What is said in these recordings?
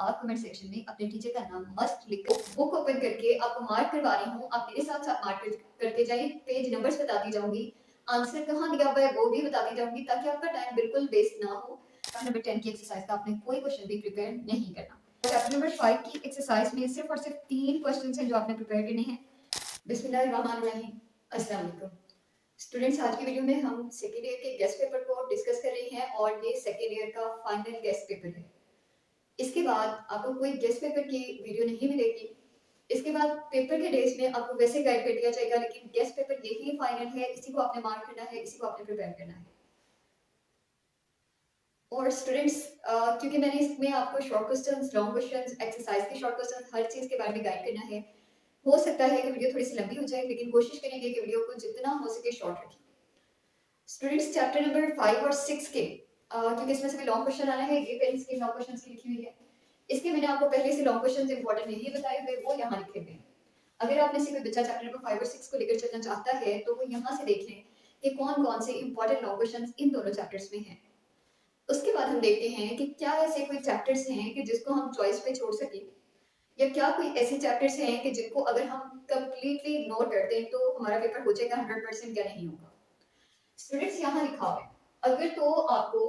आप comment section में अपने टीचर का नाम मस्ट लिखो। बुक ओपन करके आपको मार्क करवा रही हूँ, आप मेरे साथ साथ मार्क करके जाइए। पेज नंबर्स बताती जाऊंगी, आंसर कहाँ दिया हुआ है वो भी बताती जाऊंगी, ताकि आपका टाइम बिल्कुल वेस्ट ना हो। नंबर 10 की एक्सरसाइज का आपने कोई क्वेश्चन भी प्रिपेयर नहीं करना। चैप्टर नंबर 5 की एक्सरसाइज में सिर्फ और सिर्फ 3 क्वेश्चन हैं जो आपने प्रिपेयर करने हैं। बिस्मिल्लाहिर्रहमानिर्रहीम। अस्सलाम वालेकुम स्टूडेंट्स, आज की वीडियो में हम सेकेंड ईयर के गेस्ट पेपर को डिस्कस कर रहे हैं और ये सेकेंड ईयर का फाइनल गेस्ट पेपर है। इसके बाद आपको कोई गेस्ट पेपर की वीडियो नहीं मिलेगी। इसके बाद पेपर के डेज में आपको वैसे गाइड कर दिया जाएगा, लेकिन गेस्ट पेपर यही फाइनल है, इसी को आपने मार्क करना है, इसी को आपने प्रिपेयर करना है। और स्टूडेंट्स, क्योंकि मैंने इसमें आपको short questions, long questions, exercise के शॉर्ट क्वेश्चंस, हर चीज़ के बारे में गाइड करना है। हो सकता है कि वीडियो थोड़ी सी लंबी हो जाए, लेकिन कोशिश करेंगे कि वीडियो को जितना हो सके शॉर्ट रखें। स्टूडेंट्स, चैप्टर नंबर 5 और 6 के क्योंकि इसमें से लॉन्ग क्वेश्चन आना है, ये पहले इसके लॉन्ग क्वेश्चंस की लिखी हुई है। इसके मैंने आपको पहले से लॉन्ग क्वेश्चंस इंपॉर्टेंट नहीं बताए हुए, वो यहाँ लिखे हुए हैं। अगर आप में से कोई बच्चा चैप्टर नंबर 5 और 6 को लेकर चलना चाहता है तो वो यहाँ से देख लें कि कौन-कौन से इंपॉर्टेंट लॉन्ग क्वेश्चंस इन दोनों चैप्टर्स में हैं। उसके बाद हम देखते हैं कि क्या ऐसे कोई चैप्टर्स हैं कि जिसको हम चॉइस पे छोड़ सकें, या क्या कोई ऐसे चैप्टर्स हैं कि जिनको अगर हम कंप्लीटली इग्नोर कर दें तो हमारा पेपर हो जाएगा 100% या नहीं होगा। स्टूडेंट्स, यहाँ लिखा हुआ है, अगर तो आपको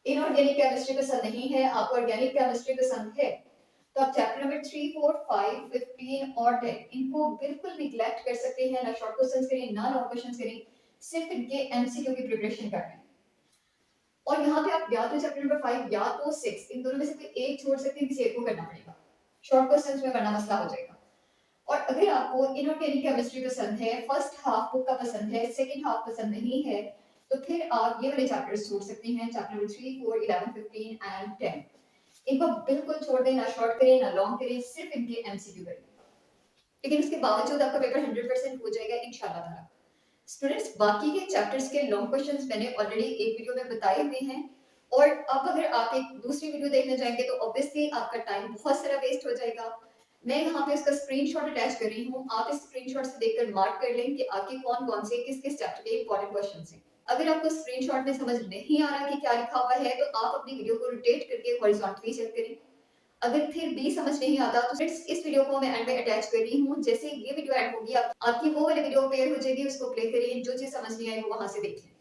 इनऑर्गेनिक केमिस्ट्री पसंद नहीं है, आपको ऑर्गेनिक केमिस्ट्री पसंद है, तो आप चैप्टर नंबर 3, 4, 5, 15 और 10 इनको बिल्कुल निगलेक्ट कर सकते हैं। ना शॉर्ट क्वेश्चंस करें, ना लॉन्ग क्वेश्चंस करें, सिर्फ इनके एमसीक्यू की प्रिपरेशन कर रहे हैं। और यहाँ पे आप या तो चैप्टर नंबर 5 या तो 6 इन दोनों में से कोई एक छोड़ सकते हैं, किसी एक को करना पड़ेगा। शॉर्ट क्वेश्चंस में वरना मसला हो जाएगा। और अगर आपको इनऑर्गेनिक केमिस्ट्री पसंद है, फर्स्ट हाफ बुक का पसंद है, सेकंड हाफ पसंद नहीं है, तो फिर आप ये वाले चैप्टर्स छोड़ सकते हैं, चैप्टर नंबर 3, 4, 11, 15 एंड 10। इनको बिल्कुल छोड़ दें, ना शॉर्ट करें ना लॉन्ग करें, सिर्फ इनके एमसीक्यू करें। लेकिन उसके बावजूद आपका पेपर 100% हो जाएगा इंशाल्लाह ताला। स्टूडेंट्स, बाकी के चैप्टर्स के लॉन्ग क्वेश्चंस मैंने ऑलरेडी एक वीडियो में बताए हुए हैं, और अब अगर आप एक दूसरी वीडियो देखने जाएंगे तो ऑब्वियसली आपका टाइम बहुत सारा वेस्ट हो जाएगा। मैं यहाँ पे उसका स्क्रीनशॉट अटैच कर रही हूँ, आप इस स्क्रीनशॉट से देखकर मार्क कर लें कि आपके कौन-कौन से किस-किस चैप्टर के इंपॉर्टेंट क्वेश्चंस हैं। अगर आपको स्क्रीनशॉट में समझ नहीं आ रहा कि क्या लिखा हुआ है, तो आप अपनी वीडियो को रोटेट करके हॉरिजॉन्टली चेक करें। अगर फिर भी समझ नहीं आता तो फ्रेंड्स, इस वीडियो को मैं एंड में अटैच कर रही हूँ। जैसे ये वीडियो एंड होगी आपकी वो वाली वीडियो प्ले हो जाएगी, उसको प्ले करिए, जो चीज समझ नहीं आई वो वहां से देख लें।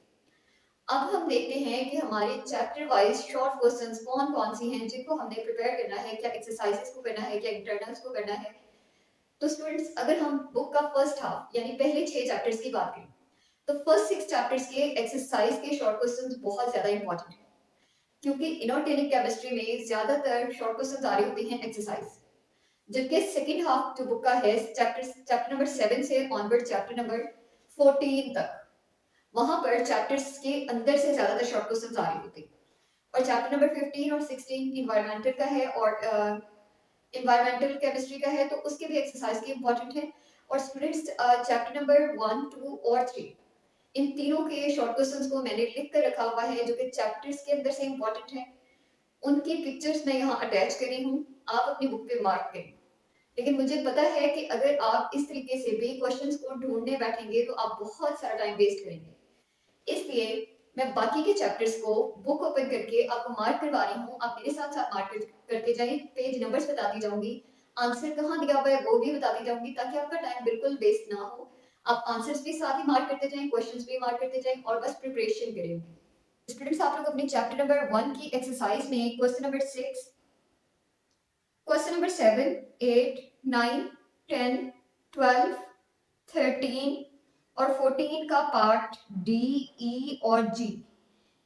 अब हम देखते हैं कि हमारे चैप्टर वाइज शॉर्ट क्वेश्चंस कौन-कौन सी हैं जिनको हमने प्रिपेयर करना है, क्या एक्सरसाइजेस को करना है, क्या इंटरनल्स को करना है। तो स्टूडेंट्स, अगर हम बुक का फर्स्ट हाफ यानी पहले 6 चैप्टर्स की बात करें, तो फर्स्ट 6 चैप्टर्स के एक्सरसाइज के शॉर्ट क्वेश्चंस बहुत ज्यादा इंपॉर्टेंट है, क्योंकि इनऑर्गेनिक केमिस्ट्री में ज्यादातर शॉर्ट क्वेश्चंस आ रहे होते हैं एक्सरसाइज। जबकि सेकंड हाफ जो बुक का है, चैप्टर नंबर 7 से ऑनवर्ड चैप्टर नंबर 14 तक, वहां पर चैप्टर्स के अंदर से ज्यादातर शॉर्ट क्वेश्चंस आ रहे होते हैं। और चैप्टर नंबर 15 और 16 इन्वायरमेंटल का है और इन्वायरमेंटल केमिस्ट्री का है, तो उसके भी एक्सरसाइज की इंपॉर्टेंट है। और स्टूडेंट्स, चैप्टर नंबर 1, 2 और 3 इन तीनों के शॉर्ट क्वेश्चंस को मैंने लिख कर रखा हुआ है, जो कि चैप्टर्स के अंदर से इंपॉर्टेंट है। उनकी पिक्चर्स मैं यहाँ अटैच करी हूँ, आप अपनी बुक पे मार्क करें। लेकिन मुझे पता है कि अगर आप इस तरीके से भी क्वेश्चंस को ढूंढने बैठेंगे तो आप बहुत सारा टाइम वेस्ट करेंगे। इसलिए मैं बाकी के चैप्टर्स को बुक ओपन करके आपको मार्क करवा रही हूँ, आप मेरे साथ साथ मार्क करके जाइए। पेज नंबर्स बताती जाऊंगी, आंसर कहाँ दिया हुआ है वो भी बताती जाऊंगी, ताकि आपका टाइम बिल्कुल वेस्ट ना हो। आप आंसर्स भी साथ ही मार्क करते जाएं, क्वेश्चंस भी मार्क करते जाएं और बस प्रिपरेशन करें। स्टूडेंट्स, आप लोग अपने चैप्टर नंबर 1 की एक्सरसाइज में क्वेश्चन नंबर 6, क्वेश्चन नंबर 7, 8, 9, 10, 12, 13 और 14 का पार्ट डी, ई और जी,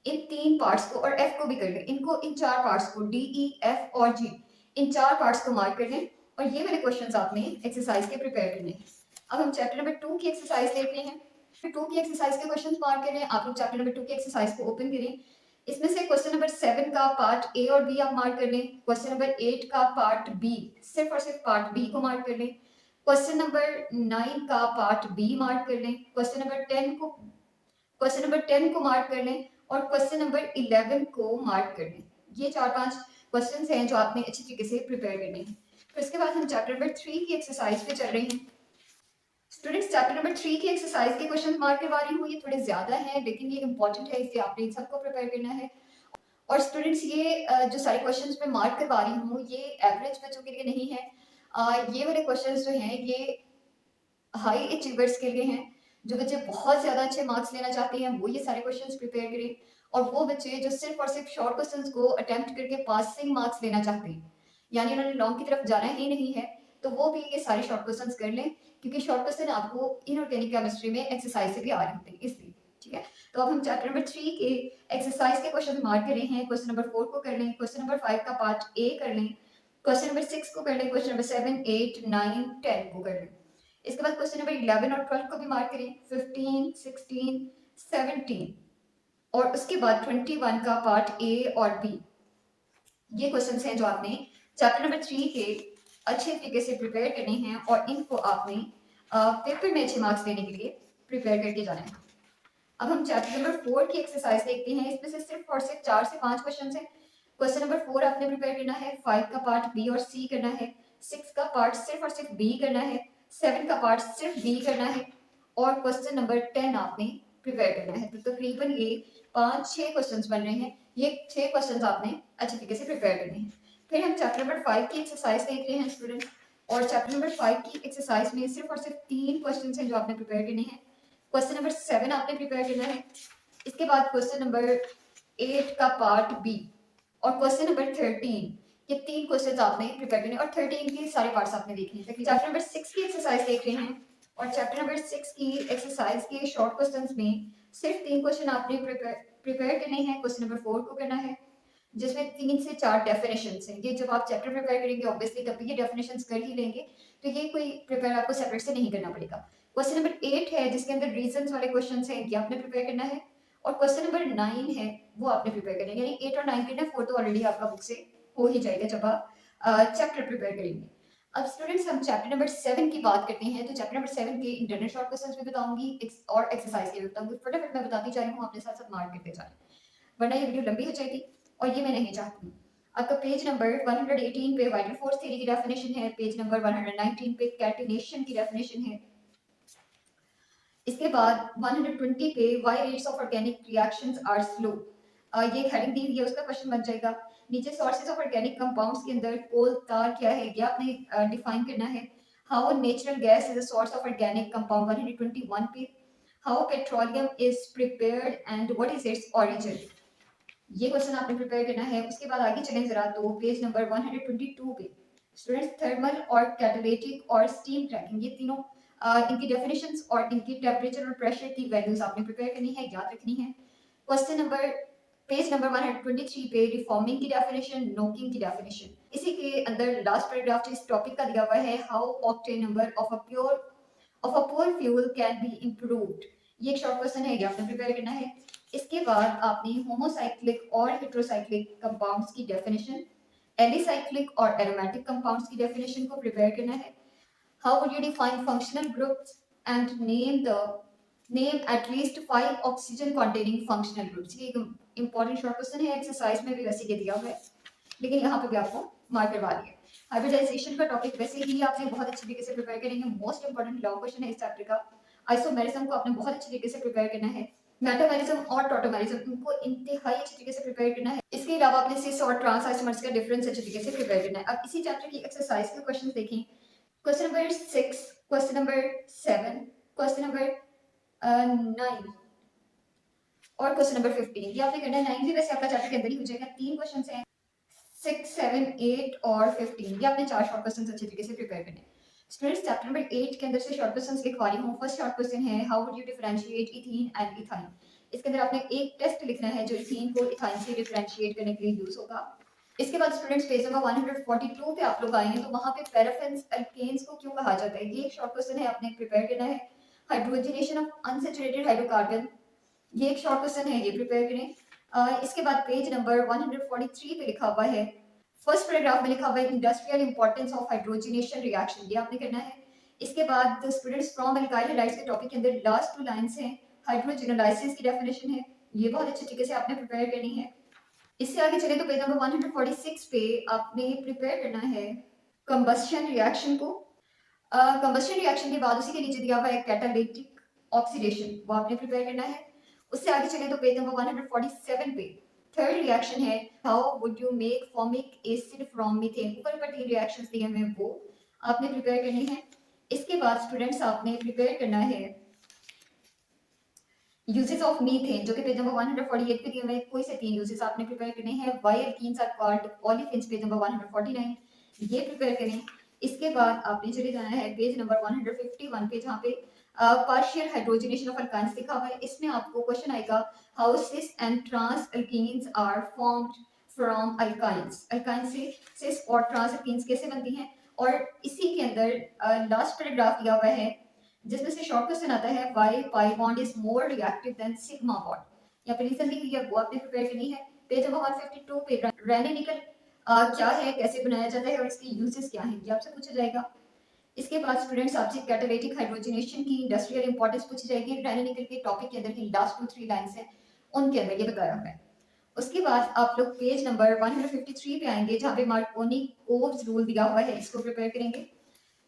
इन 3 पार्ट्स को, और एफ को भी कर लें, इनको इन 4 पार्ट्स को, डी, ई, एफ और जी, इन 4 पार्ट्स को मार्क कर लें। और ये वाले क्वेश्चंस आपने एक्सरसाइज के प्रिपेयर करने हैं। अब हम चैप्टर नंबर 2 की एक्सरसाइज देखते हैं। 2 की एक्सरसाइज के क्वेश्चंस मार्क करें। आप लोग चैप्टर नंबर 2 की एक्सरसाइज को ओपन करें। इसमें से क्वेश्चन नंबर 7 का पार्ट ए और बी आप मार्क कर लें। क्वेश्चन नंबर 8 का पार्ट बी, सिर्फ और सिर्फ पार्ट बी को मार्क कर लें। क्वेश्चन नंबर 9 का पार्ट बी मार्क कर लें। क्वेश्चन नंबर 10 को मार्क कर लें और क्वेश्चन नंबर 11 को मार्क कर लें। ये 4-5 क्वेश्चंस हैं जो आपने अच्छी तरीके से प्रिपेयर करने हैं। फिर इसके बाद हम चैप्टर नंबर 3 की एक्सरसाइज पे चल रहे हैं। स्टूडेंट्स, चैप्टर नंबर 3 की एक्सरसाइज के क्वेश्चन मार्क करवा रही हूँ, ये थोड़े ज्यादा हैं लेकिन ये इंपॉर्टेंट है, इसलिए आपने इन सबको प्रिपेयर करना है। और स्टूडेंट्स ये जो सारे क्वेश्चंस मैं मार्क करवा रही हूँ ये एवरेज बच्चों के लिए नहीं है। ये वाले क्वेश्चंस जो हैं ये हाई अचीवर्स के लिए हैं, जो बच्चे बहुत ज़्यादा अच्छे मार्क्स लेना चाहते हैं वो ये सारे क्वेश्चंस प्रिपेयर करें, और वो बच्चे जो सिर्फ और सिर्फ शॉर्ट क्वेश्चंस को अटेम्प्ट करके पासिंग मार्क्स लेना चाहते हैं, यानी उन्होंने लॉन्ग की तरफ जाना ही नहीं है, तो वो भी ये सारे शॉर्ट क्वेश्चंस कर लें, क्योंकि शॉर्ट क्वेश्चन आपको इनऑर्गेनिक केमिस्ट्री में एक्सरसाइज से भी आ रहे होते हैं इसलिए। ठीक है, तो अब हम चैप्टर नंबर 3 के एक्सरसाइज के क्वेश्चन मार्क कर रहे हैं। क्वेश्चन नंबर 4 को कर लें, क्वेश्चन नंबर 5 का पार्ट ए कर लें, क्वेश्चन नंबर 6 को कर लें, क्वेश्चन नंबर 7, 8, 9, 10 को कर लें। इसके बाद क्वेश्चन नंबर 11 और 12 को भी मार्क करें, 15, 16, 17 और उसके बाद 21 का पार्ट ए और बी। ये क्वेश्चंस हैं जो आपने चैप्टर नंबर 3 के अच्छे तरीके से प्रिपेयर करने हैं और इनको आपने पेपर में अच्छे मार्क्स लेने के लिए प्रिपेयर करके जाना है। अब हम चैप्टर नंबर 4 की एक्सरसाइज देखते हैं। इसमें से सिर्फ और सिर्फ 4 से 5 क्वेश्चंस हैं। क्वेश्चन नंबर 4 आपने प्रिपेयर करना है, 5 का पार्ट बी और सी करना है, 6 का पार्ट सिर्फ और सिर्फ बी करना है, 7 का पार्ट सिर्फ बी करना है और क्वेश्चन नंबर 10 आपने प्रिपेयर करना है। तो तकरीबन ये 5-6 क्वेश्चंस बन रहे हैं। ये 6 क्वेश्चंस आपने अच्छे तरीके से प्रिपेयर करने हैं। फिर हम चैप्टर नंबर 5 की एक्सरसाइज देख रहे हैं स्टूडेंट, और चैप्टर नंबर 5 की एक्सरसाइज में सिर्फ और सिर्फ 3 क्वेश्चंस हैं जो आपने प्रिपेयर करने हैं। क्वेश्चन नंबर 7 आपने प्रिपेयर करना है, इसके बाद क्वेश्चन नंबर 8 का पार्ट बी और क्वेश्चन नंबर 13। ये 3 क्वेश्चंस आपने प्रिपेयर करने और 13 के सारे पार्ट्स आपने देखने हैं। चैप्टर नंबर 6 की एक्सरसाइज देख रहे हैं, और चैप्टर नंबर 6 की एक्सरसाइज के शॉर्ट क्वेश्चंस में सिर्फ 3 क्वेश्चन आपने प्रिपेयर करने हैं। क्वेश्चन नंबर 4 को करना है, जिसमें 3 से 4 डेफिनेशंस हैं। ये जब आप चैप्टर प्रिपेयर करेंगे ऑब्वियसली तब ये डेफिनेशंस कर ही लेंगे, तो ये कोई प्रिपेयर आपको सेपरेट से नहीं करना पड़ेगा। क्वेश्चन नंबर 8 है जिसके अंदर रीजंस वाले क्वेश्चंस हैं, ये आपने प्रिपेयर करना है, और क्वेश्चन नंबर 9 है वो आपने प्रिपेयर करना है। यानी 8 और 9 करना है, 4 तो ऑलरेडी आपका बुक से हो ही जाएगा जब आप चैप्टर प्रिपेयर करेंगे। अब स्टूडेंट्स हम चैप्टर नंबर 7 की बात करते हैं। तो चैप्टर नंबर 7 के इंटरनल शॉर्ट क्वेश्चंस भी बताऊंगी और एक्सरसाइज के भी बताऊंगी। फटाफट मैं बताती जा रही हूँ, अपने साथ साथ मार्क करते जा रहे हैं, वरना ये वीडियो लंबी हो जाएगी और ये मैं नहीं चाहती। आपका पेज नंबर 118 पे वाइटल फोर्स थ्योरी की डेफिनेशन है, पेज नंबर 119 पे कैटिनेशन की डेफिनेशन है, इसके बाद 120 पे why rates of organic reactions are slow, ये एक हेडिंग दी हुई है, उसका क्वेश्चन बन जाएगा। नीचे सोर्सेज ऑफ ऑर्गेनिक कंपाउंड्स के अंदर कोल तार क्या है ये आपने डिफाइन करना है। How natural gas is a source of organic compound 121 पे, how petroleum is prepared and what is its origin, ये क्वेश्चन आपने प्रिपेयर करना है। उसके बाद आगे चलें जरा तो पेज नंबर 122 पे स्टूडेंट्स थर्मल और कैटालिटिक और स्टीम क्रैकिंग, ये तीनों इनकी डेफिनेशंस और इनकी टेम्परेचर और प्रेशर की वैल्यूज आपने प्रिपेयर करनी है, याद रखनी है। क्वेश्चन नंबर पेज नंबर 123 पे रिफॉर्मिंग की डेफिनेशन, नोकिंग की डेफिनेशन, इसी के अंदर लास्ट पैराग्राफ इस टॉपिक का दिया हुआ है, how octane number of a poor fuel can be improved, ये एक शॉर्ट क्वेश्चन है, ये आपने प्रिपेयर करना है। इसके बाद आपने होमोसाइक्लिक और हेटेरोसाइक्लिक कंपाउंड्स की डेफिनेशन, एलिसाइक्लिक और एरोमेटिक कंपाउंड्स की डेफिनेशन को प्रिपेयर करना है। How would you define functional groups and name at least 5 oxygen containing functional groups, ये एक इंपॉर्टेंट शॉर्ट क्वेश्चन है, एक्सरसाइज में भी वैसे ये दिया हुआ है लेकिन यहाँ पे भी आपको मार्क करवा दिया। हाइब्रिडाइजेशन का टॉपिक वैसे ही आपने बहुत अच्छी तरीके से प्रिपेयर करेंगे, मोस्ट इंपोर्टेंट लॉ क्वेश्चन है इस चैप्टर का। आइसोमेरिज्म को आपने बहुत अच्छी तरीके से प्रिपेयर करना है। मेटामेरिज्म और टोटोमेरिज्म इनको इंतहाई अच्छी तरीके से प्रिपेयर करना है। इसके अलावा आपने सिस और ट्रांस आइसोमर्स का डिफरेंस अच्छी तरीके से प्रिपेयर करना है। अब इसी चैप्टर की एक्सरसाइज के क्वेश्चन देखें। Question number 6, question number 7, question number 9 और क्वेश्चन नंबर 15, ये आपने करना है। 9 भी वैसे आपका चैप्टर के अंदर ही हो जाएगा, 3 क्वेश्चन हैं, 6, 7, 8 और 15, ये आपने 4 शॉर्ट क्वेश्चन अच्छे तरीके से प्रिपेयर करने हैं। स्टूडेंट्स चैप्टर नंबर 8 के अंदर से शॉर्ट क्वेश्चंस लिखवा रही हूँ। फर्स्ट शॉर्ट क्वेश्चन है, how would you differentiate ethene and ethyne, इसके अंदर आपने एक टेस्ट लिखना है जो इथीन को इथाइन से डिफरेंशिएट करने के लिए यूज होगा। इसके बाद स्टूडेंट्स पेज नंबर 142 पे आप लोग आए हैं, तो वहां पे पैराफिन्स अल्केन्स को क्यों कहा जाता है, ये एक शॉर्ट क्वेश्चन है, आपने प्रिपेयर करना है। हाइड्रोजनेशन ऑफ अनसैचुरेटेड हाइड्रोकार्बन, ये एक शॉर्ट क्वेश्चन है, ये प्रिपेयर करें। इसके बाद पेज नंबर 143 पे लिखा हुआ है, फर्स्ट पैराग्राफ में लिखा हुआ है industrial importance of hydrogenation reaction, ये आपने करना है। इसके बाद स्टूडेंट्स फ्रॉम एल्काइल हैलाइड्स के टॉपिक के अंदर लास्ट 2 लाइंस हैं, हाइड्रोजनोलाइसिस की डेफिनेशन है, ये बहुत अच्छे तरीके से आपने प्रिपेयर करनी है। इससे आगे चले तो पेज नंबर 146 पे आपने प्रिपेयर करना है कंबस्शन रिएक्शन को। कंबस्शन रिएक्शन के बाद उसी के नीचे दिया हुआ है कैटालिटिक ऑक्सीडेशन, वो आपने प्रिपेयर करना है। उससे आगे चले तो पेज नंबर 147 पे थर्ड रिएक्शन है how would you make formic acid from methane. ऊपर ऊपर 3 रिएक्शंस दिए हुए हैं वो आपने प्रिपेयर करनी है। इसके बाद स्टूडेंट्स आपने प्रिपेयर करना है यूजेस ऑफ मीथेन जो कि पेज नंबर 148 पे दिए हुए हैं। कोई से 3 यूजेस आपने प्रिपेयर करने हैं। Why alkenes are called olefins page number 149 ये प्रिपेयर करें। इसके बाद आपने चले जाना है पेज नंबर 151 पे जहाँ पे पार्शियल हाइड्रोजनेशन ऑफ अल्काइंस लिखा हुआ है। इसमें आपको क्वेश्चन आएगा how cis and trans alkenes are formed from alkynes. Alkynes से सिस और ट्रांस अल्कीन्स कैसे बनती हैं। और इसी के अंदर लास्ट पैराग्राफ दिया हुआ है जिसमें से शॉर्ट क्वेश्चन आता है why pi bond is more reactive than sigma bond. या फिर रीजन दी हुई है वो आपने प्रिपेयर करनी है। पेज नंबर 152 पे रेने निकल क्या है, कैसे बनाया जाता है और इसके यूजेस क्या हैं, ये आपसे पूछा जाएगा। इसके बाद स्टूडेंट्स आपसे कैटालिटिक हाइड्रोजनेशन की इंडस्ट्रियल इंपॉर्टेंस पूछी जाएगी। रेने निकल के टॉपिक के अंदर की लास्ट 2-3 लाइंस हैं उनके अंदर ये बताया हुआ है। उसके बाद आप लोग पेज नंबर 153 पे आएंगे जहाँ पे मार्कोनी कोव्स रूल दिया हुआ है, इसको प्रिपेयर करेंगे।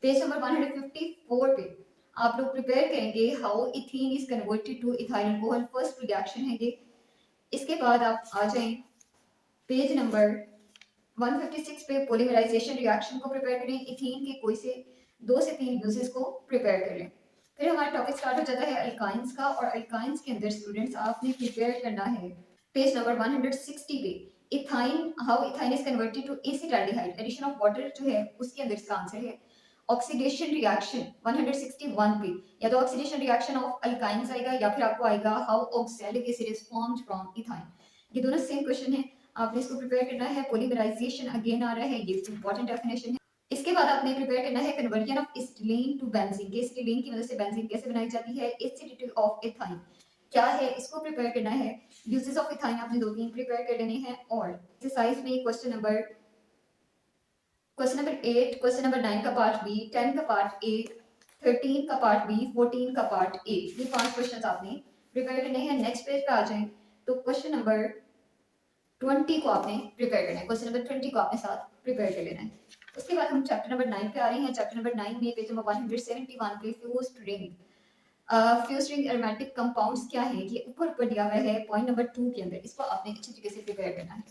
पेज नंबर 154 पे आप लोग प्रिपेयर करेंगे how ethene is converted two ethyl alcohol, first reaction है ये। इसके बाद आप आ जाएं पेज नंबर 156 पे पॉलीमराइजेशन रिएक्शन को प्रिपेयर करें। इथीन के कोई से 2 से 3 यूजेस को प्रिपेयर कर लें। फिर हमारा टॉपिक स्टार्ट हो जाता है अल्काइंस का। और अल्काइंस के अंदर स्टूडेंट्स आपने प्रिपेयर करना है पेज नंबर 160 पे ethyne how ethyne is converted to acetaldehyde, addition of water जो है उसके अंदर इसका आंसर है। ऑक्सीडेशन रिएक्शन 161 पे या तो ऑक्सीडेशन रिएक्शन ऑफ अल्काइंस आएगा या फिर आपको आएगा how oxalic acid is formed from ethyne. ये दोनों सेम क्वेश्चन है, आपने इसको प्रिपेयर करना है। पॉलीमराइजेशन अगेन आ रहा है, ये इंपॉर्टेंट डेफिनेशन है। इसके बाद आपने प्रिपेयर करना है conversion of acetylene to benzene, के एसिटिलीन की मदद से बेंजीन कैसे बनाई जाती है। एसिडिटी ऑफ इथाइन क्या है, इसको प्रिपेयर करना है। यूजेस ऑफ इथाइन आपने 2-3 प्रिपेयर कर लेने हैं। और एक्सरसाइज में क्वेश्चन नंबर 8, क्वेश्चन नंबर 9 का पार्ट बी, 10 का पार्ट ए, 13 का पार्ट बी, 14 का पार्ट ए, ये 5 क्वेश्चंस आपने प्रिपेयर करने हैं। नेक्स्ट पेज पे आ जाएं तो क्वेश्चन नंबर 20 को आपने प्रिपेयर करना है। क्वेश्चन नंबर 20 को आपने साथ प्रिपेयर कर लेना है। उसके बाद हम चैप्टर नंबर 9 पे आ रहे हैं। चैप्टर नंबर 9 में पेज नंबर 171 पे fused ring, fused ring aromatic compounds क्या है, ये ऊपर ऊपर दिया हुआ है पॉइंट नंबर 2 के अंदर। इसको आपने अच्छी तरीके से प्रिपेयर करना है।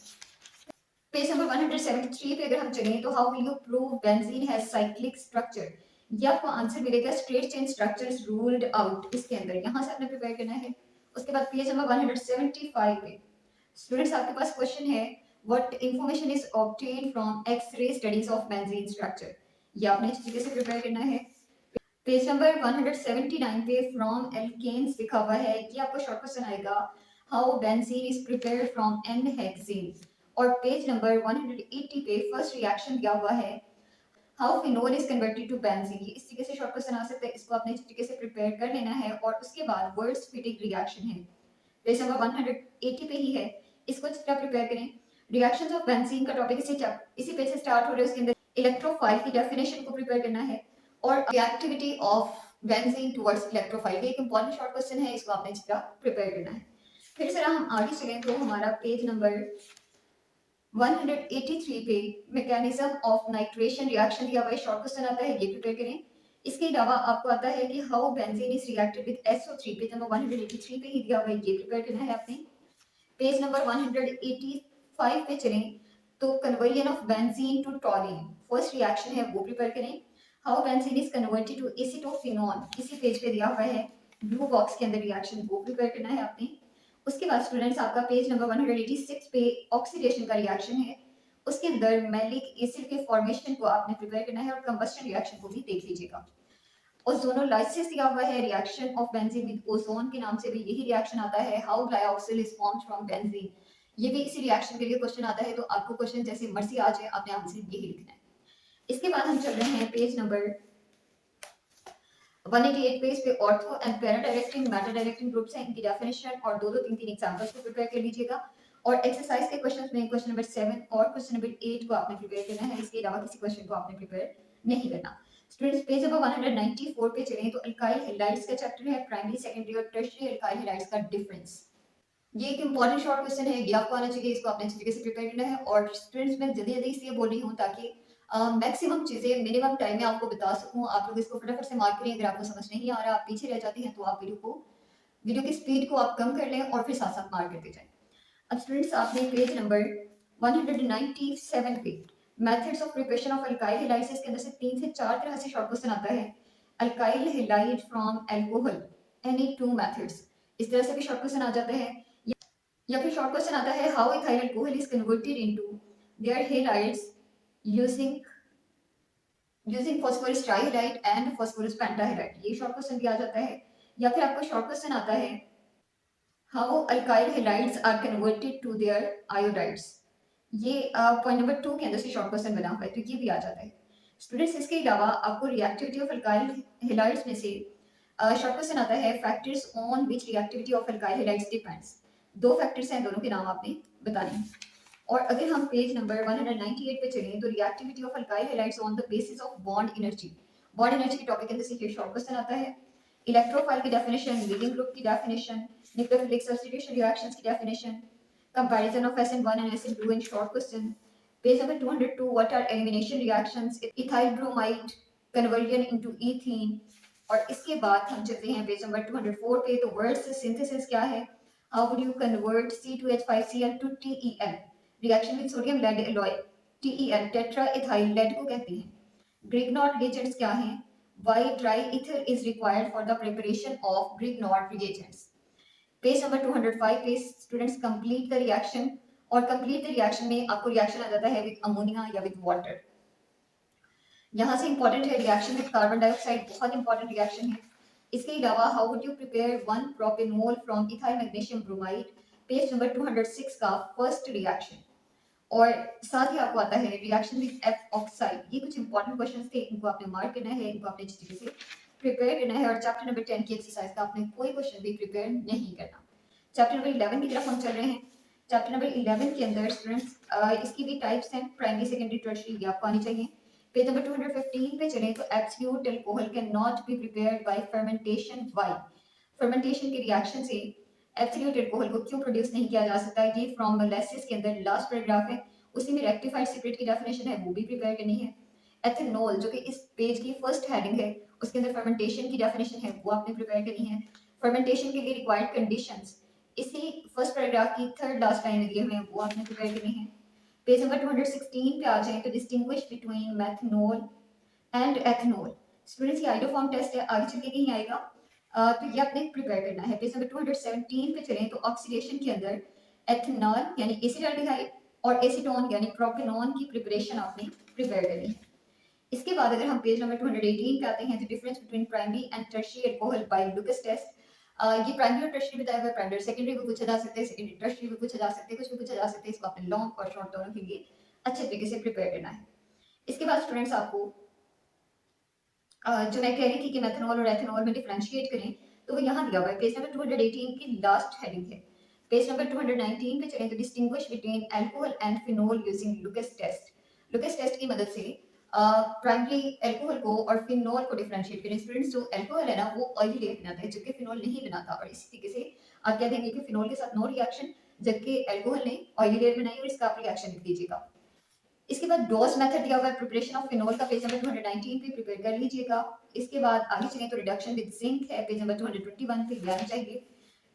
पेज नंबर 173 पे अगर हम चलें तो how will you prove benzene has cyclic structure, ये आपको आंसर मिलेगा straight chain structures ruled out, इसके अंदर यहाँ से आपने प्रिपेयर करना है। उसके बाद पेज नंबर 175 पे स्टूडेंट्स आपके पास क्वेश्चन है what information is obtained from X-ray studies of benzene structure, ये आपने अच्छी तरीके से प्रिपेयर करना है। पेज नंबर 179 पे फ्रॉम एल्केन्स लिखा हुआ है, ये आपको शॉर्ट क्वेश्चन आएगा how benzene is prepared from n-hexane. और पेज नंबर 180 पे फर्स्ट रिएक्शन दिया हुआ है how phenol is converted to benzene, ये इस तरीके से शॉर्ट क्वेश्चन आ सकता है, इसको आपने इस तरीके से प्रिपेयर कर लेना है। और उसके बाद वर्ड्स फिटिंग रिएक्शन है, पेज नंबर 180 पे ही है, इसको अच्छी तरह प्रिपेयर करें। रिएक्शंस ऑफ बेंजीन का टॉपिक इसी पेज से स्टार्ट हो रहा है, उसके अंदर इलेक्ट्रोफाइल की डेफिनेशन को प्रिपेयर करना है। और reactivity of benzene towards electrophile, ये एक इंपॉर्टेंट शॉर्ट क्वेश्चन है, इसको आपने अच्छी तरह प्रिपेयर करना है। फिर जरा हम आगे चलें तो हमारा पेज नंबर 183 पे मैकेनिज्म ऑफ नाइट्रेशन रिएक्शन दिया हुआ है, शॉर्ट क्वेश्चन आता है, ये प्रिपेयर करें। इसके अलावा आपको आता है कि how benzene is reacted with SO3, page number 183 पे ही दिया हुआ है, ये प्रिपेयर करना है आपने। पेज नंबर 185 पे चलें तो conversion of benzene to toluene, first reaction है वो प्रिपेयर करें। How benzene is converted to acetophenone, इसी पेज पे दिया हुआ है, ब्लू बॉक्स के अंदर रिएक्शन वो प्रिपेयर करना है आपने। उसके बाद स्टूडेंट्स आपका पेज नंबर 186 पे ऑक्सीडेशन का रिएक्शन है, उसके अंदर मैलिक एसिड के फॉर्मेशन को आपने प्रिपेयर करना है और कंबस्शन रिएक्शन को भी देख लीजिएगा। ओजोनोलाइसिस दिया हुआ है, reaction of benzene with ozone के नाम से भी यही रिएक्शन आता है। How glyoxal is formed from benzene, ये भी इसी रिएक्शन के लिए क्वेश्चन आता है, तो आपको क्वेश्चन जैसे मर्जी आ जाए आपने आंसर यही लिखना है। इसके बाद हम चल रहे हैं पेज नंबर 188 पे, इस पे ortho and para directing Meta directing groups हैं, इनकी डेफिनेशन और 2-2 3-3 एग्जांपल्स को प्रिपेयर कर लीजिएगा। और एक्सरसाइज के क्वेश्चंस में क्वेश्चन नंबर 7 और क्वेश्चन नंबर 8 को आपने प्रिपेयर करना है, इसके अलावा किसी क्वेश्चन को आपने प्रिपेयर नहीं करना। स्टूडेंट्स पेज नंबर 194 पे चलें तो अल्काइल हैलाइड्स का चैप्टर है, प्राइमरी सेकेंडरी और टर्शियरी अल्काइल हैलाइड्स का डिफरेंस। ये एक इंपॉर्टेंट शॉर्ट क्वेश्चन है, ये आपको आना चाहिए, इसको आपने अच्छी तरीके से प्रिपेयर करना है। और स्टूडेंट्स मैं जल्दी जल्दी इसलिए बोल रही हूँ ताकि मैक्सिमम चीजें मिनिमम टाइम में आपको बता सकूं। आप लोग इसको फटाफट से मार्क करें, अगर आपको समझ नहीं आ रहा, आप पीछे रह जाते हैं, तो आप वीडियो की स्पीड को आप कम कर लें और फिर साथ साथ मार्क करते जाएं। अब स्टूडेंट्स आपने पेज नंबर 197 पे methods of preparation of alkyl halides के अंदर से 3 से 4 तरह से शॉर्ट क्वेश्चन आता है। Alkyl halide from alcohol, any two methods, इस तरह से भी शॉर्ट क्वेश्चन आ जाते हैं। या फिर शॉर्ट क्वेश्चन आता है how ethyl alcohol is converted into their halides using phosphorus trihydride and phosphorus pentahydride, ये शॉर्ट क्वेश्चन भी आ जाता है। या फिर आपको शॉर्ट क्वेश्चन आता है how alkyl halides are converted to their iodides, ये पॉइंट नंबर 2 के अंदर से शॉर्ट क्वेश्चन बना हुआ है, तो ये भी आ जाता है। स्टूडेंट्स इसके अलावा आपको रिएक्टिविटी ऑफ अल्काइल हैलाइड्स में से शॉर्ट क्वेश्चन आता है factors on which reactivity of alkyl halides depends. दो फैक्टर्स हैं, दोनों के नाम आपने बताने हैं। और अगर हम पेज नंबर 198 पे चलें तो reactivity of alkyl halides on the basis of bond energy, bond energy के टॉपिक के अंदर से ये शॉर्ट क्वेश्चन आता है। इलेक्ट्रोफाइल की डेफिनेशन, लीविंग ग्रुप की डेफिनेशन, न्यूक्लियोफिलिक सब्स्टिट्यूशन रिएक्शंस की definition, comparison of SN1 and SN2 in short question. Page number 202, what are elimination reactions, ethyl bromide conversion into ethene। और इसके बाद हम चलते हैं पेज नंबर 204 पे, तो वर्ड्स सिंथेसिस क्या है, how would you convert C2H5Cl to TEL, reaction with sodium lead alloy, TEL tetra ethyl lead को कहते हैं। ग्रिग्नॉट रिएजेंट्स क्या हैं, why dry ether is required for the preparation of Grignard reagents। Page number 205 पे students complete the reaction, और complete the reaction में आपको reaction आ जाता है विद अमोनिया या विद वाटर। यहाँ से इंपॉर्टेंट है रिएक्शन विद कार्बन डाइऑक्साइड, बहुत इंपॉर्टेंट रिएक्शन है। इसके अलावा how would you prepare 1 propanol from ethyl magnesium bromide, page number 206 का फर्स्ट रिएक्शन। और साथ ही आपको आता है रिएक्शन विद एफ ऑक्साइड, ये कुछ इंपॉर्टेंट क्वेश्चंस थे, इनको आपने मार्क करना है, इनको आपने अच्छी तरीके से प्रिपेयर करना है। और चैप्टर नंबर 10 की एक्सरसाइज का आपने कोई क्वेश्चन भी प्रिपेयर नहीं करना। चैप्टर नंबर 11 की तरफ हम चल रहे हैं। चैप्टर नंबर 11 के अंदर स्टूडेंट्स इसकी भी टाइप्स हैं, प्राइमरी सेकेंडरी टर्शियरी, ये आपको आनी चाहिए। पेज नंबर 215 पे चलें तो absolute alcohol can not be prepared by fermentation, why, fermentation के रिएक्शन से एब्सोल्यूट अल्कोहल को क्यों प्रोड्यूस नहीं किया जा सकता, ये फ्रॉम मोलेसिस के अंदर लास्ट पैराग्राफ है, उसी में रेक्टिफाइड स्पिरिट की डेफिनेशन है, वो भी प्रिपेयर करनी है। एथेनॉल जो कि इस पेज की फर्स्ट हेडिंग है, उसके अंदर फर्मेंटेशन की डेफिनेशन है, वो आपने प्रिपेयर करनी है। फर्मेंटेशन के लिए रिक्वायर्ड कंडीशंस इसी फर्स्ट पैराग्राफ की थर्ड लास्ट लाइन में दिए हुए हैं, वो आपने प्रिपेयर करनी है। पेज नंबर 216 पे आ जाए तो distinguish between methanol and ethanol, students ये आइडोफॉर्म टेस्ट है, आगे चल के कहीं आएगा, तो ये आपने प्रिपेयर करना है। पेज नंबर 217 पे चलें तो ऑक्सीडेशन के अंदर एथनॉल यानी एसिटाल्डिहाइड और एसीटोन यानी प्रोपेनॉन की प्रिपरेशन आपने प्रिपेयर करनी है। इसके बाद अगर हम पेज नंबर 218 पे आते हैं तो difference between primary and tertiary alcohol by Lucas test, ये प्राइमरी और टर्शियरी बताया हुआ है, प्राइमरी सेकेंडरी भी पूछा जा सकते हैं, सेकेंडरी टर्शियरी भी पूछा जा सकते हैं, कुछ भी पूछा जा सकते हैं, इसको आपने लॉन्ग और शॉर्ट दोनों के लिए अच्छे तरीके से प्रिपेयर करना है। इसके बाद स्टूडेंट्स आपको जो मैं कह रही थी कि मेथनॉल और एथेनॉल में डिफरेंशिएट करें, तो वो यहाँ दिया हुआ है, पेज नंबर 218 की लास्ट हेडिंग है। पेज नंबर 219 पे चलें तो distinguish between alcohol and phenol using Lucas test, Lucas test की मदद से प्राइमरी अल्कोहल को और फिनोल को डिफरेंशिएट करें। स्टूडेंट्स जो अल्कोहल है ना वो ऑयली लेयर बनाता है, जबकि फिनोल नहीं बनाता, और इसी तरीके से आप कह देंगे कि फिनोल के साथ नो रिएक्शन, जबकि अल्कोहल ने ऑयली लेयर बनाई, और इसका आप रिएक्शन लिख दीजिएगा। इसके बाद डोज मेथड दिया हुआ है प्रिपरेशन ऑफ फिनोल का, पेज नंबर 219 पे प्रिपेयर कर लीजिएगा। इसके बाद आगे चलें तो रिडक्शन विद जिंक है, पेज नंबर 221 पे ये आनी चाहिए।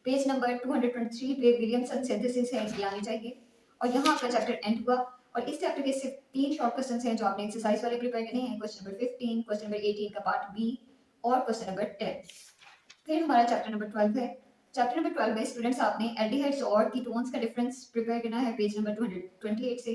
पेज नंबर 223 पे विलियमसन सिंथेसिस है, ये आनी चाहिए। और यहाँ आपका चैप्टर एंड हुआ, और इस चैप्टर के सिर्फ 3 शॉर्ट क्वेश्चन हैं जो आपने एक्सरसाइज वाले प्रिपेयर करने हैं, क्वेश्चन नंबर 15, क्वेश्चन नंबर 18 का पार्ट बी, और क्वेश्चन नंबर 10। फिर हमारा चैप्टर नंबर 12 है। चैप्टर नंबर 12 में स्टूडेंट्स आपने एल्डिहाइड्स और कीटोन्स का डिफरेंस प्रिपेयर करना है, पेज नंबर 228 से।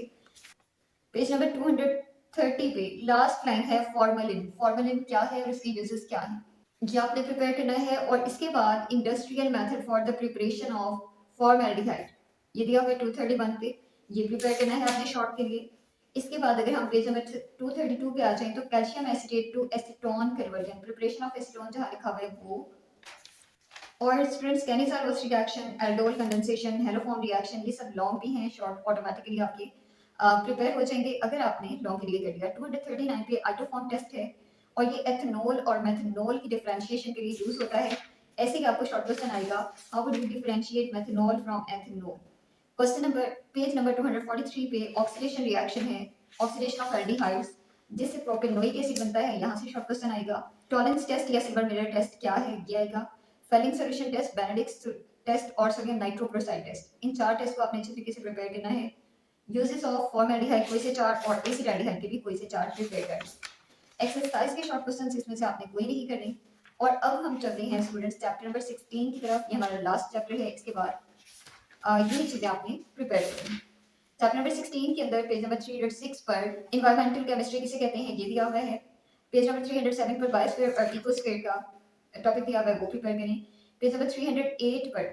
पेज नंबर 230 पे लास्ट लाइन है फॉर्मेलिन, फॉर्मेलिन क्या है और इसके यूजेस क्या हैं, ये आपने प्रिपेयर करना है। और इसके बाद industrial method for the preparation of formaldehyde, ये दिया हुआ है 231 पे, ये प्रिपेयर करना है आपने शॉर्ट के लिए। इसके बाद अगर हम पेज नंबर 232 पे आ जाएं तो calcium acetate to acetone conversion, preparation of acetone जहाँ लिखा हुआ है वो। और students Cannizzaro's reaction, aldol condensation, haloform reaction, ये सब लॉन्ग भी हैं, शॉर्ट ऑटोमेटिकली आपके प्रिपेयर हो जाएंगे अगर आपने लॉन्ग के लिए कर लिया। 239 पे आइटोफॉर्म टेस्ट है, और ये एथेनॉल और मेथनॉल की डिफरेंशिएशन के लिए यूज होता है। ऐसे ही आपको शॉर्ट क्वेश्चन आएगा, how would you differentiate methanol from ethanol. Question number page number 243 पे ऑक्सीडेशन रिएक्शन है, ऑक्सीडेशन ऑफ एल्डिहाइड्स जिससे प्रोपेनोइक एसिड बनता है, यहाँ से शॉर्ट क्वेश्चन आएगा। टॉलेंस टेस्ट या सिल्वर मिरर टेस्ट क्या है, ये आएगा। Fehling solution test, Benedict test और सोडियम नाइट्रोक्लोराइड टेस्ट। इन 4 टेस्ट को आपने अच्छे तरीके से प्रिपेयर करना है। यूजेस ऑफ फॉर्मेल्डिहाइड कोई से 4 और एसिटाल्डिहाइड के भी कोई से 4 प्रिपेयर करना। एक्सरसाइज के शॉर्ट क्वेश्चंस इसमें से आपने कोई नहीं करने। और अब हम चलते हैं स्टूडेंट्स चैप्टर नंबर 16 की तरफ। ये हमारा लास्ट चैप्टर है। इसके बाद ये चीजें आपने प्रिपेयर करनी। चैप्टर नंबर 16 के अंदर पेज नंबर 306 पर एनवायरमेंटल केमिस्ट्री किसे कहते हैं ये दिया हुआ है। पेज नंबर 307 पर बायोस्फीयर और इकोस्फीयर का टॉपिक दिया हुआ है, वो प्रिपेयर करें। पेज नंबर 308 पर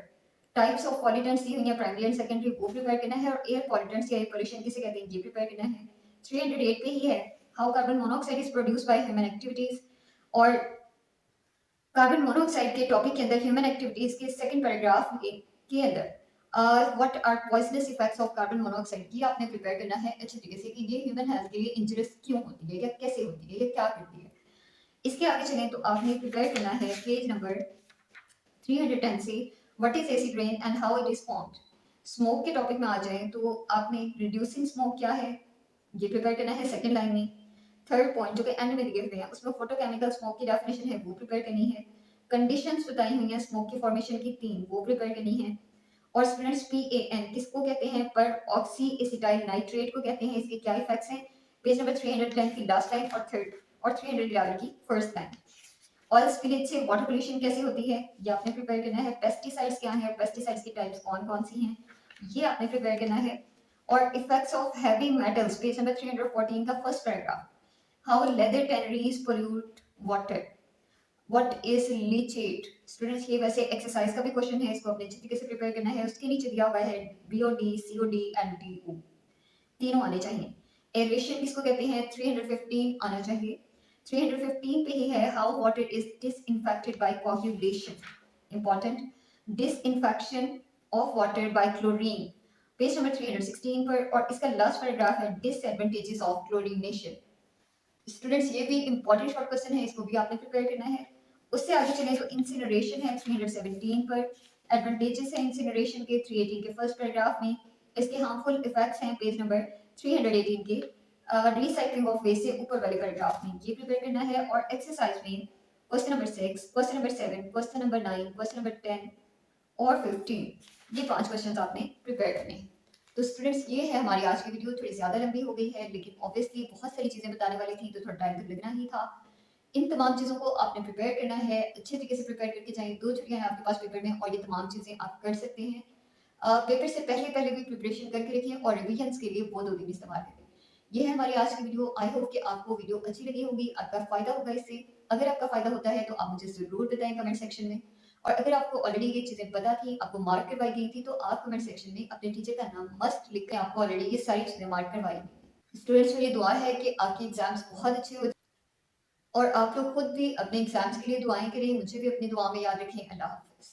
टाइप्स ऑफ पॉल्यूटेंट्स दी हुई है प्राइमरी एंड सेकेंडरी, वो प्रिपेयर करना है। और एयर पॉल्यूटेंट्स या एयर पोल्यूशन किसे कहते हैं ये प्रिपेयर करना है। 308 पे ही है how carbon monoxide is produced by human activities. और कार्बन मोनोऑक्साइड के टॉपिक के अंदर ह्यूमन एक्टिविटीज के सेकंड पैराग्राफ के अंदर what are poisonous effects of carbon monoxide, ये आपने प्रिपेयर करना है अच्छे तरीके से कि ये ह्यूमन हेल्थ के लिए इंजurious क्यों होती है या कैसे होती है या क्या करती है। इसके आगे चलें तो आपने प्रिपेयर करना है पेज नंबर 310 से what is acid rain and how it is formed. Smoke के टॉपिक में आ जाए तो आपने रिड्यूसिंग स्मोक क्या है ये प्रिपेयर करना है सेकंड लाइन में। थर्ड पॉइंट जो कि एंड में दिए हुए हैं उसमें फोटोकेमिकल स्मोक की डेफिनेशन है वो प्रिपेयर करनी है। कंडीशंस बताई हुई हैं स्मोक की फॉर्मेशन की 3, वो प्रिपेयर करनी है। और स्टूडेंट्स PAN किसको कहते हैं, पर ऑक्सी एसिटाइल नाइट्रेट को कहते हैं, इसके क्या इफेक्ट्स हैं। पेज नंबर 310 की लास्ट लाइन और थर्ड और 311 की फर्स्ट लाइन। ऑयल स्पिलेज से वाटर पोल्यूशन कैसे होती है ये आपने प्रिपेयर करना है। पेस्टिसाइड्स क्या है, पेस्टिसाइड्स की टाइप्स कौन कौन सी हैं ये आपने प्रिपेयर करना है। और effects of heavy metals page number 314 का first paragraph. How leather tanneries pollute water, what is leachate. Students ये वैसे एक्सरसाइज का भी क्वेश्चन है, इसको अपने अच्छे तरीके से प्रिपेयर करना है। उसके नीचे दिया हुआ है BOD COD एंड DO तीनों आने चाहिए। एरेशन किसको कहते हैं 315 आना चाहिए। 315 पे ही है how water is disinfected by coagulation, important. Disinfection of water by chlorine page number 316 पर। और इसका लास्ट पैराग्राफ है डिसएडवांटेजेस ऑफ क्लोरीनेशन। स्टूडेंट्स ये भी इंपॉर्टेंट शॉर्ट क्वेश्चन है, इसको भी आपने प्रिपेयर करना है। उससे आगे चलें तो इंसिनरेशन है 317 पर। एडवांटेजेस है इंसिनरेशन के 318 के फर्स्ट पैराग्राफ में। इसके हार्मफुल इफेक्ट्स हैं पेज नंबर 318 के रिसाइकलिंग ऑफ वेस्ट से ऊपर वाले पैराग्राफ में, ये प्रिपेयर करना है। और एक्सरसाइज में question number 6, question number 7, question number 9, question number 10 और 15 ये 5 क्वेश्चन आपने प्रिपेयर करने हैं। तो स्टूडेंट्स ये है हमारी आज की वीडियो, थोड़ी ज़्यादा लंबी हो गई है लेकिन ऑब्वियसली बहुत सारी चीज़ें बताने वाली थी तो थोड़ा टाइम तो लगना ही था। इन तमाम चीज़ों को आपने प्रिपेयर करना है, अच्छे तरीके से प्रिपेयर करके जाएँ। 2 छुट्टियाँ हैं आपके पास पेपर में और ये तमाम चीज़ें आप कर सकते हैं। पेपर से पहले पहले भी प्रिपरेशन करके रखिए और रिविजन्स के लिए वो 2 दिन इस्तेमाल करें। ये है हमारी आज की वीडियो। आई होप कि आपको वीडियो अच्छी लगी होगी, आपका फ़ायदा होगा इससे। अगर आपका फ़ायदा होता है तो आप मुझे ज़रूर बताएँ कमेंट सेक्शन में। और अगर आपको ऑलरेडी ये चीज़ें पता थी, आपको मार्क करवाई गई थी, तो आप कमेंट सेक्शन में अपने टीचर का नाम मस्ट लिख के आपको ऑलरेडी ये सारी चीज़ें मार्क करवाई गई। स्टूडेंट्स मेरी दुआ है कि आपके एग्ज़ाम्स बहुत अच्छे हो और आप लोग खुद भी अपने एग्ज़ाम्स के लिए दुआएँ करें। मुझे भी अपनी दुआ में याद रखें। अल्लाह हाफ़िज़।